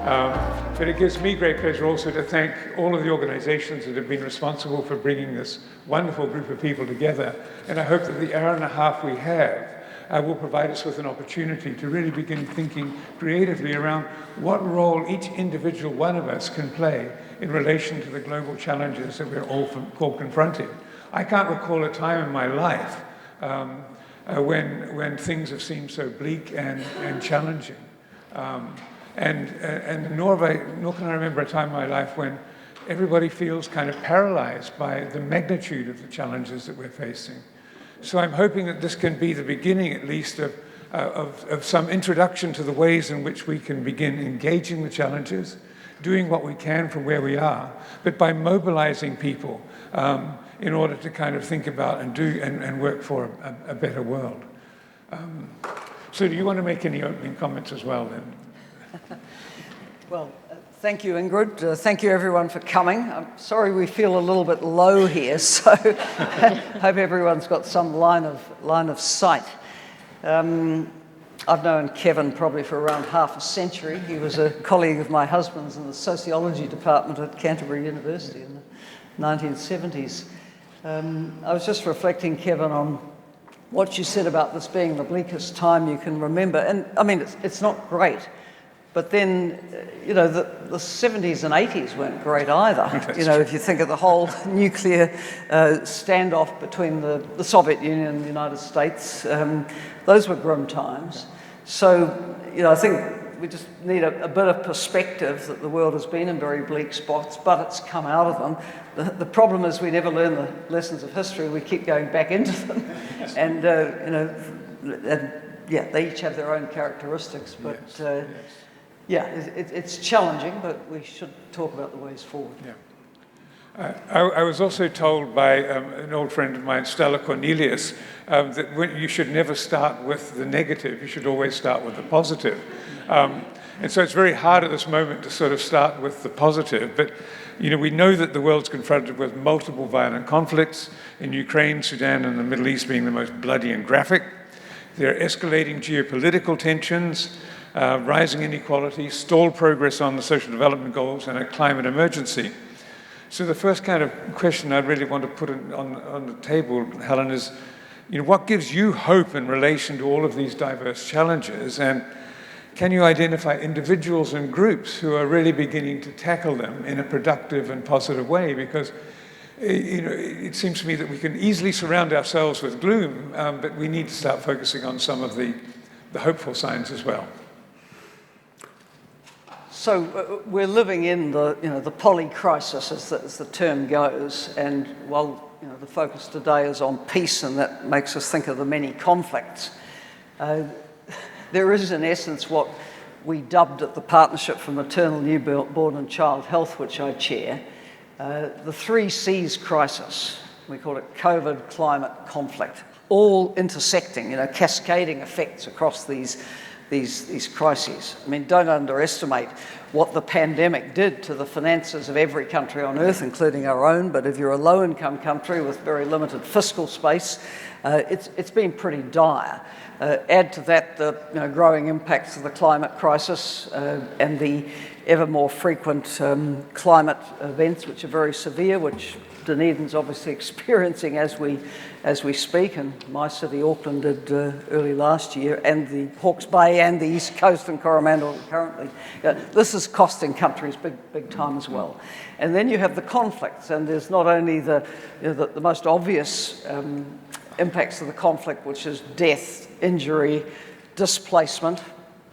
But it gives me great pleasure also to thank all of the organizations that have been responsible for bringing this wonderful group of people together. And I hope that the hour and a half we have will provide us with an opportunity to really begin thinking creatively around what role each individual one of us can play in relation to the global challenges that we're all confronting. I can't recall a time in my life when things have seemed so bleak and challenging. Nor can I remember a time in my life when everybody feels kind of paralyzed by the magnitude of the challenges that we're facing. So I'm hoping that this can be the beginning, at least, of some introduction to the ways in which we can begin engaging the challenges, doing what we can from where we are, but by mobilizing people in order to kind of think about and do and work for a better world. So do you want to make any opening comments as well, then? Well, thank you, Ingrid. Thank you, everyone, for coming. I'm sorry we feel a little bit low here, so hope everyone's got some line of sight. I've known Kevin probably for around half a century. He was a colleague of my husband's in the sociology department at Canterbury University in the 1970s. I was just reflecting, Kevin, on what you said about this being the bleakest time you can remember. And I mean, it's not great. But then, you know, the 70s and 80s weren't great either. You know, if you think of the whole nuclear standoff between the Soviet Union and the United States, those were grim times. So, you know, I think we just need a bit of perspective that the world has been in very bleak spots, but it's come out of them. The problem is we never learn the lessons of history. We keep going back into them. And, you know, yeah, they each have their own characteristics, but... Yes. Yeah, it's challenging, but we should talk about the ways forward. Yeah. I was also told by an old friend of mine, Stella Cornelius, that you should never start with the negative, you should always start with the positive. And so it's very hard at this moment to sort of start with the positive, but you know, we know that the world's confronted with multiple violent conflicts, in Ukraine, Sudan, and the Middle East being the most bloody and graphic. There are escalating geopolitical tensions, rising inequality, stalled progress on the social development goals, and a climate emergency. So the first kind of question I really want to put on the table, Helen, is, you know, what gives you hope in relation to all of these diverse challenges? And can you identify individuals and groups who are really beginning to tackle them in a productive and positive way? Because you know, it seems to me that we can easily surround ourselves with gloom, but we need to start focusing on some of the hopeful signs as well. So we're living in the poly-crisis, as the term goes, and while the focus today is on peace, and that makes us think of the many conflicts, there is in essence what we dubbed at the Partnership for Maternal, Newborn and Child Health, which I chair, the 3 C's crisis. We call it COVID, climate, conflict, all intersecting, cascading effects across these crises. I mean, don't underestimate what the pandemic did to the finances of every country on earth, including our own, but if you're a low-income country with very limited fiscal space, it's been pretty dire. Add to that the growing impacts of the climate crisis and the ever more frequent climate events, which are very severe, which Dunedin's obviously experiencing as we speak, and my city, Auckland, did early last year, and the Hawke's Bay and the East Coast and Coromandel currently. This is costing countries big time as well. And then you have the conflicts, and there's not only the most obvious impacts of the conflict, which is death, injury, displacement.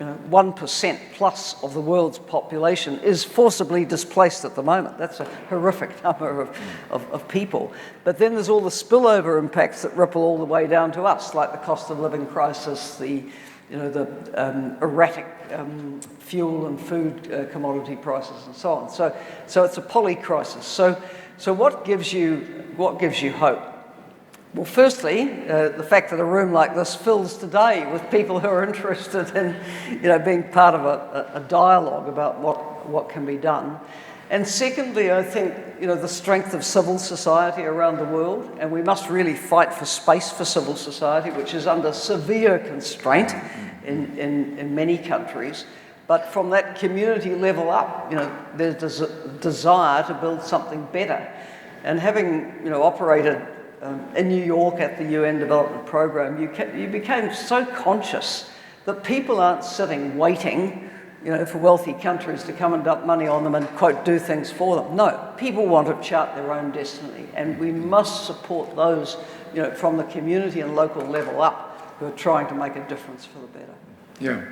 1% plus of the world's population is forcibly displaced at the moment. That's a horrific number of people. But then there's all the spillover impacts that ripple all the way down to us, like the cost of living crisis, the erratic fuel and food commodity prices, and so on. So it's a poly-crisis. So what gives you hope? Well, firstly, the fact that a room like this fills today with people who are interested in, being part of a dialogue about what can be done. And secondly, I think, the strength of civil society around the world, and we must really fight for space for civil society, which is under severe constraint in many countries. But from that community level up, there's a desire to build something better. And having, operated in New York at the UN Development Programme, you became so conscious that people aren't sitting waiting, for wealthy countries to come and dump money on them and, quote, do things for them. No, people want to chart their own destiny, and we must support those, from the community and local level up who are trying to make a difference for the better. Yeah.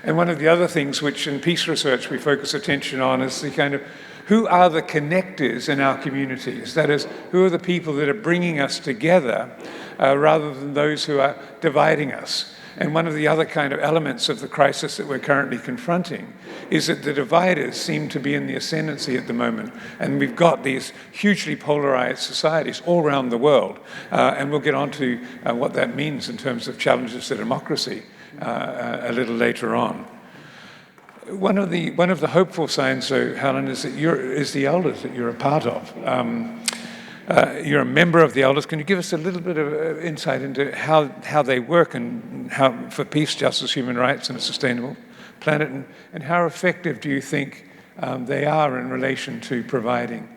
And one of the other things which in peace research we focus attention on is the kind of who are the connectors in our communities? That is, who are the people that are bringing us together rather than those who are dividing us? And one of the other kind of elements of the crisis that we're currently confronting is that the dividers seem to be in the ascendancy at the moment. And we've got these hugely polarized societies all around the world. And we'll get on to what that means in terms of challenges to democracy a little later on. One of the hopeful signs, though, Helen, is that is the elders that you're a part of. You're a member of the elders. Can you give us a little bit of insight into how they work and how for peace, justice, human rights, and a sustainable planet, and how effective do you think they are in relation to providing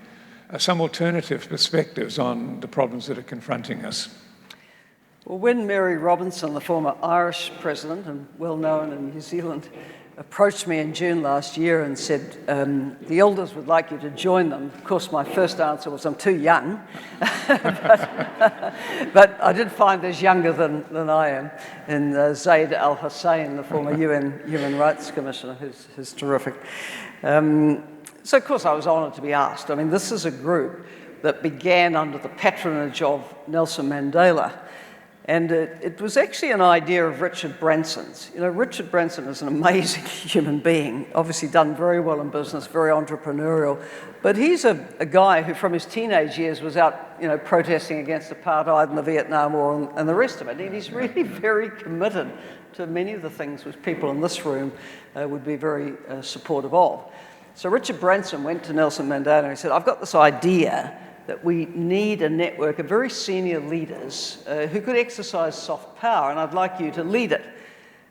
some alternative perspectives on the problems that are confronting us? Well, when Mary Robinson, the former Irish president and well known in New Zealand, approached me in June last year and said, the elders would like you to join them. Of course, my first answer was, I'm too young. but I did find there's younger than I am, in Zaid Al-Hussein, the former UN Human Rights Commissioner, who's terrific. So, of course, I was honoured to be asked. I mean, this is a group that began under the patronage of Nelson Mandela. And it was actually an idea of Richard Branson's. Richard Branson is an amazing human being, obviously done very well in business, very entrepreneurial. But he's a guy who, from his teenage years, was out, protesting against apartheid and the Vietnam War and the rest of it. And he's really very committed to many of the things which people in this room would be very supportive of. So Richard Branson went to Nelson Mandela and he said, I've got this idea that we need a network of very senior leaders who could exercise soft power, and I'd like you to lead it.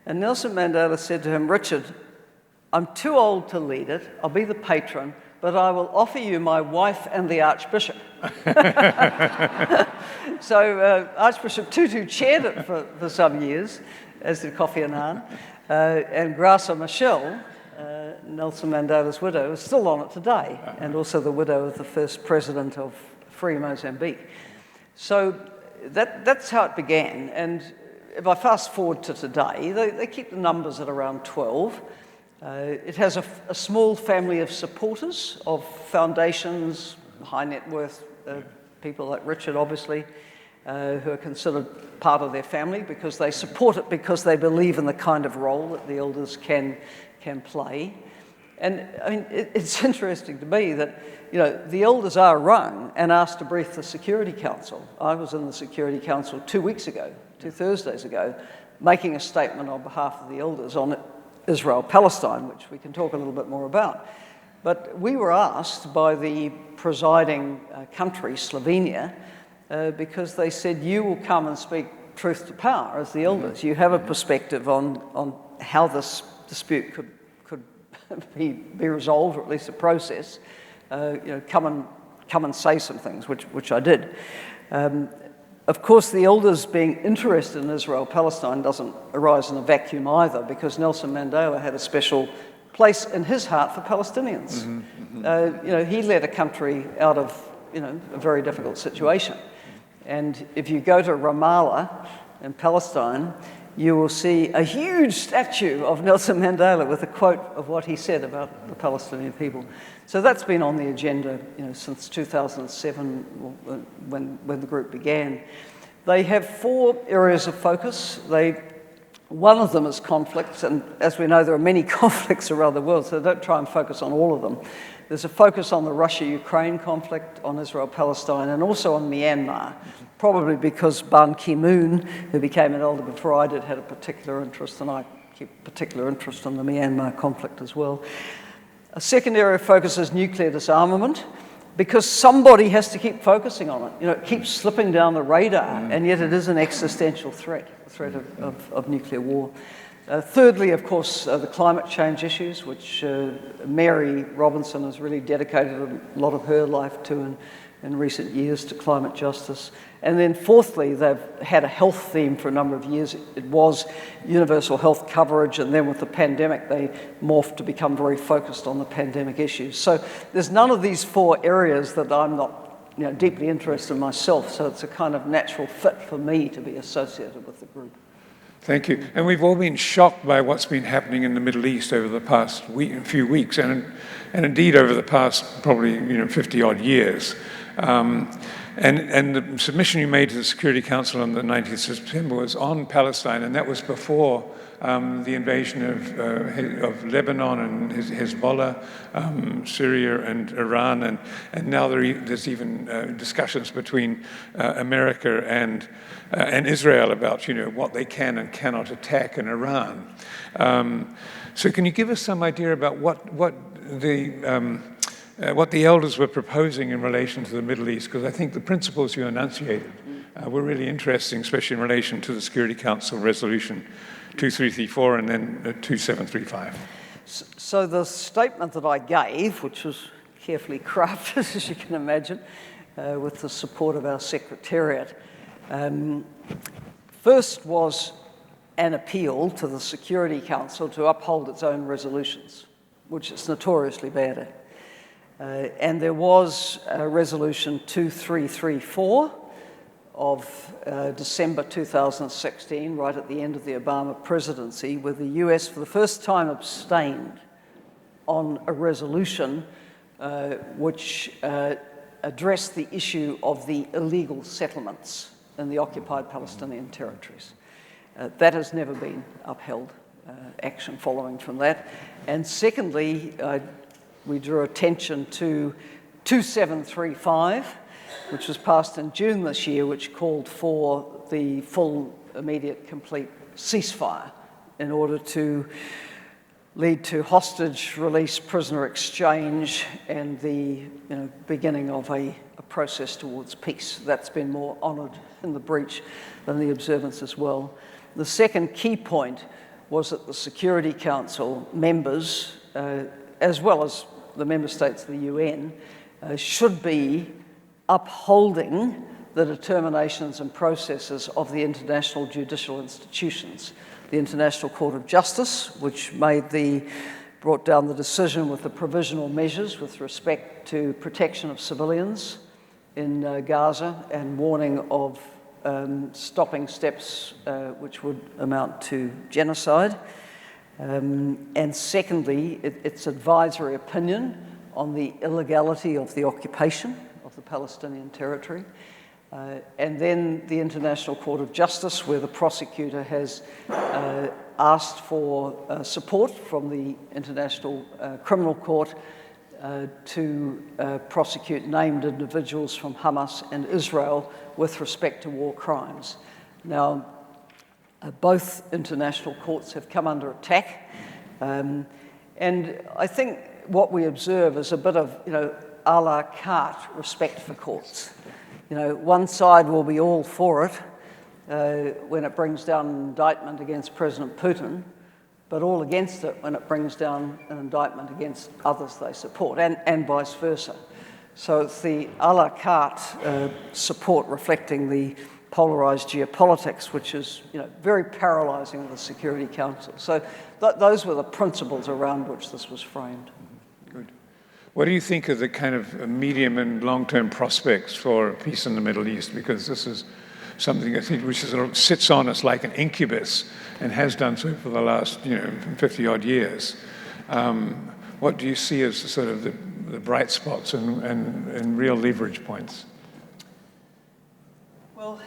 And Nelson Mandela said to him, Richard, I'm too old to lead it, I'll be the patron, but I will offer you my wife and the Archbishop. So Archbishop Tutu chaired it for some years, as did Kofi Annan, and Graça Machel, Nelson Mandela's widow, is still on it today, and also the widow of the first president of Free Mozambique. So that's how it began. And if I fast forward to today, they keep the numbers at around 12. It has a small family of supporters, of foundations, high net worth people like Richard, obviously, who are considered part of their family because they support it because they believe in the kind of role that the elders can play. And I mean, it's interesting to me that, the elders are rung and asked to brief the Security Council. I was in the Security Council 2 Thursdays ago, making a statement on behalf of the elders on Israel-Palestine, which we can talk a little bit more about. But we were asked by the presiding country, Slovenia, because they said, you will come and speak truth to power as the elders. You have a perspective on how this dispute could be resolved, or at least a process. Come and say some things, which I did. Of course, the elders being interested in Israel-Palestine doesn't arise in a vacuum either, because Nelson Mandela had a special place in his heart for Palestinians. He led a country out of a very difficult situation. And if you go to Ramallah in Palestine, you will see a huge statue of Nelson Mandela with a quote of what he said about the Palestinian people. So that's been on the agenda, since 2007, when the group began. They have 4 areas of focus. One of them is conflicts, and as we know, there are many conflicts around the world, so don't try and focus on all of them. There's a focus on the Russia-Ukraine conflict, on Israel-Palestine, and also on Myanmar, probably because Ban Ki-moon, who became an elder before I did, had a particular interest, and I keep particular interest in the Myanmar conflict as well. A second area of focus is nuclear disarmament, because somebody has to keep focusing on it. It keeps slipping down the radar, and yet it is an existential threat, the threat of nuclear war. Thirdly, of course, the climate change issues, which Mary Robinson has really dedicated a lot of her life to in recent years, to climate justice. And then fourthly, they've had a health theme for a number of years. It was universal health coverage, and then with the pandemic, they morphed to become very focused on the pandemic issues. So there's none of these four areas that I'm not deeply interested in myself, so it's a kind of natural fit for me to be associated with the group. Thank you. And we've all been shocked by what's been happening in the Middle East over the past few weeks, and indeed over the past probably 50-odd years. And the submission you made to the Security Council on the 19th of September was on Palestine, and that was before the invasion of Lebanon and Hezbollah, Syria and Iran, and now there's even discussions between America and Israel about what they can and cannot attack in Iran. So can you give us some idea about what the elders were proposing in relation to the Middle East? Because I think the principles you enunciated were really interesting, especially in relation to the Security Council Resolution 2334 and then 2735. So the statement that I gave, which was carefully crafted, as you can imagine, with the support of our Secretariat, first was an appeal to the Security Council to uphold its own resolutions, which it's notoriously bad at. And there was Resolution 2334 of December 2016, right at the end of the Obama presidency, where the US for the first time abstained on a resolution which addressed the issue of the illegal settlements in the occupied Palestinian territories. That has never been upheld, action following from that. And secondly, we drew attention to 2735, which was passed in June this year, which called for the full, immediate, complete ceasefire in order to lead to hostage release, prisoner exchange, and the beginning of a process towards peace. That's been more honoured in the breach than the observance as well. The second key point was that the Security Council members, as well as the member states of the UN, should be upholding the determinations and processes of the international judicial institutions. The International Court of Justice, which brought down the decision with the provisional measures with respect to protection of civilians in Gaza and warning of stopping steps which would amount to genocide. And secondly, its advisory opinion on the illegality of the occupation of the Palestinian territory. And then the International Court of Justice, where the prosecutor has asked for support from the International Criminal Court to prosecute named individuals from Hamas and Israel with respect to war crimes. Now, both international courts have come under attack, and I think what we observe is a bit of, a la carte respect for courts. One side will be all for it when it brings down an indictment against President Putin, but all against it when it brings down an indictment against others they support, and vice versa. So it's the a la carte support reflecting the polarised geopolitics, which is very paralysing of the Security Council. So those were the principles around which this was framed. Good. What do you think of the kind of medium and long-term prospects for peace in the Middle East? Because this is something I think which sort of sits on us like an incubus and has done so for the last 50-odd years. What do you see as sort of the bright spots and real leverage points? Well,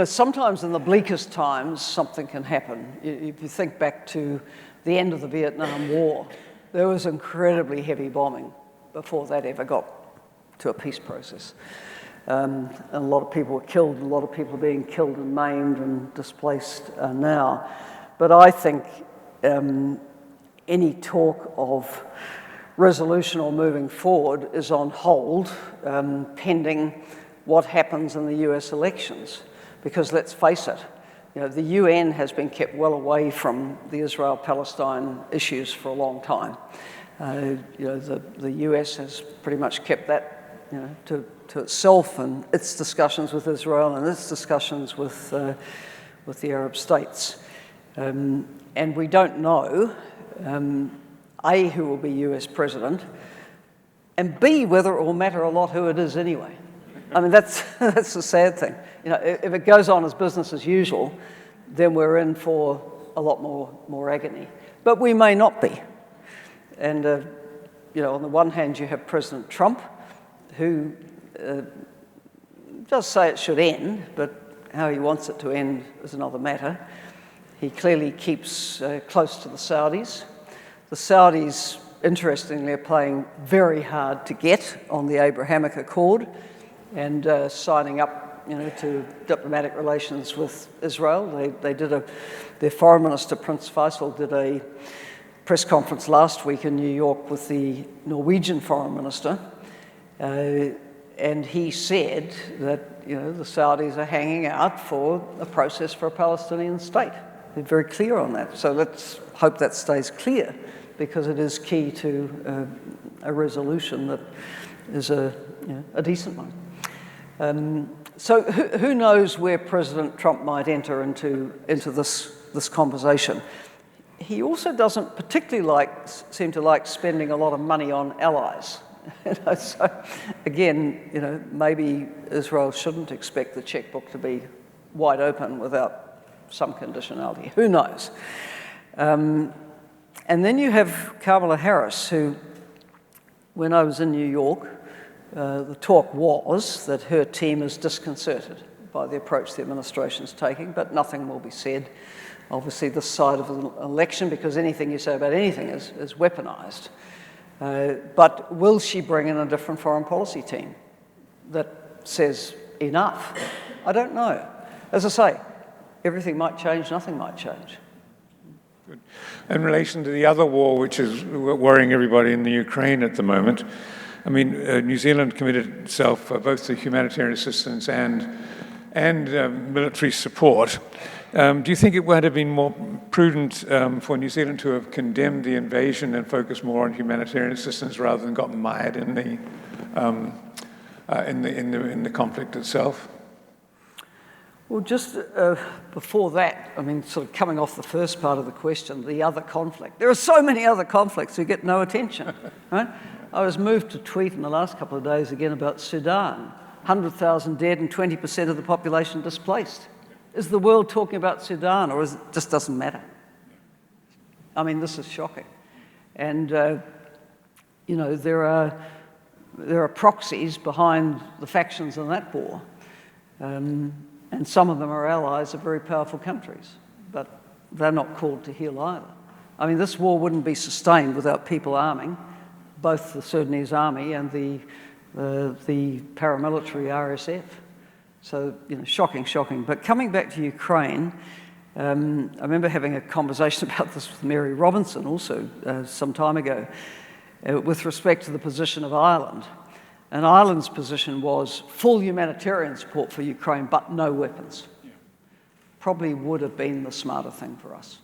sometimes in the bleakest times, something can happen. If you think back to the end of the Vietnam War, there was incredibly heavy bombing before that ever got to a peace process. And a lot of people were killed, and a lot of people are being killed and maimed and displaced now. But I think any talk of resolution or moving forward is on hold, pending what happens in the US elections. Because let's face it, the UN has been kept well away from the Israel-Palestine issues for a long time. The US has pretty much kept that to itself and its discussions with Israel and its discussions with the Arab states. And we don't know, A, who will be US president, and B, whether it will matter a lot who it is anyway. I mean, that's the sad thing. If it goes on as business as usual, then we're in for a lot more agony. But we may not be. And, on the one hand, you have President Trump, who does say it should end, but how he wants it to end is another matter. He clearly keeps close to the Saudis. The Saudis, interestingly, are playing very hard to get on the Abrahamic Accord and signing up to diplomatic relations with Israel. They did their foreign minister, Prince Faisal, did a press conference last week in New York with the Norwegian foreign minister, and he said that the Saudis are hanging out for a process for a Palestinian state. They're very clear on that. So let's hope that stays clear, because it is key to a resolution that is a decent one. So who knows where President Trump might enter into this conversation. He also doesn't particularly seem to like spending a lot of money on allies. So again, maybe Israel shouldn't expect the checkbook to be wide open without some conditionality. Who knows? And then you have Kamala Harris, who, when I was in New York, the talk was that her team is disconcerted by the approach the administration's taking, but nothing will be said, obviously, this side of an election, because anything you say about anything is weaponized. But will she bring in a different foreign policy team that says enough? I don't know. As I say, everything might change, nothing might change. Good. In relation to the other war, which is worrying everybody in the Ukraine at the moment, I mean, New Zealand committed itself both to humanitarian assistance and military support. Do you think it would have been more prudent for New Zealand to have condemned the invasion and focused more on humanitarian assistance rather than got mired in the conflict itself? Well, just before that, I mean, sort of coming off the first part of the question, the other conflict. There are so many other conflicts who get no attention, right? I was moved to tweet in the last couple of days again about Sudan. 100,000 dead and 20% of the population displaced. Is the world talking about Sudan, or is it just doesn't matter? I mean, this is shocking. And, there are proxies behind the factions in that war. And some of them are allies of very powerful countries, but they're not called to heel either. I mean, this war wouldn't be sustained without people arming, both the Sudanese army and the paramilitary RSF. So, shocking. But coming back to Ukraine, I remember having a conversation about this with Mary Robinson also some time ago with respect to the position of Ireland. And Ireland's position was full humanitarian support for Ukraine, but no weapons. Probably would have been the smarter thing for us.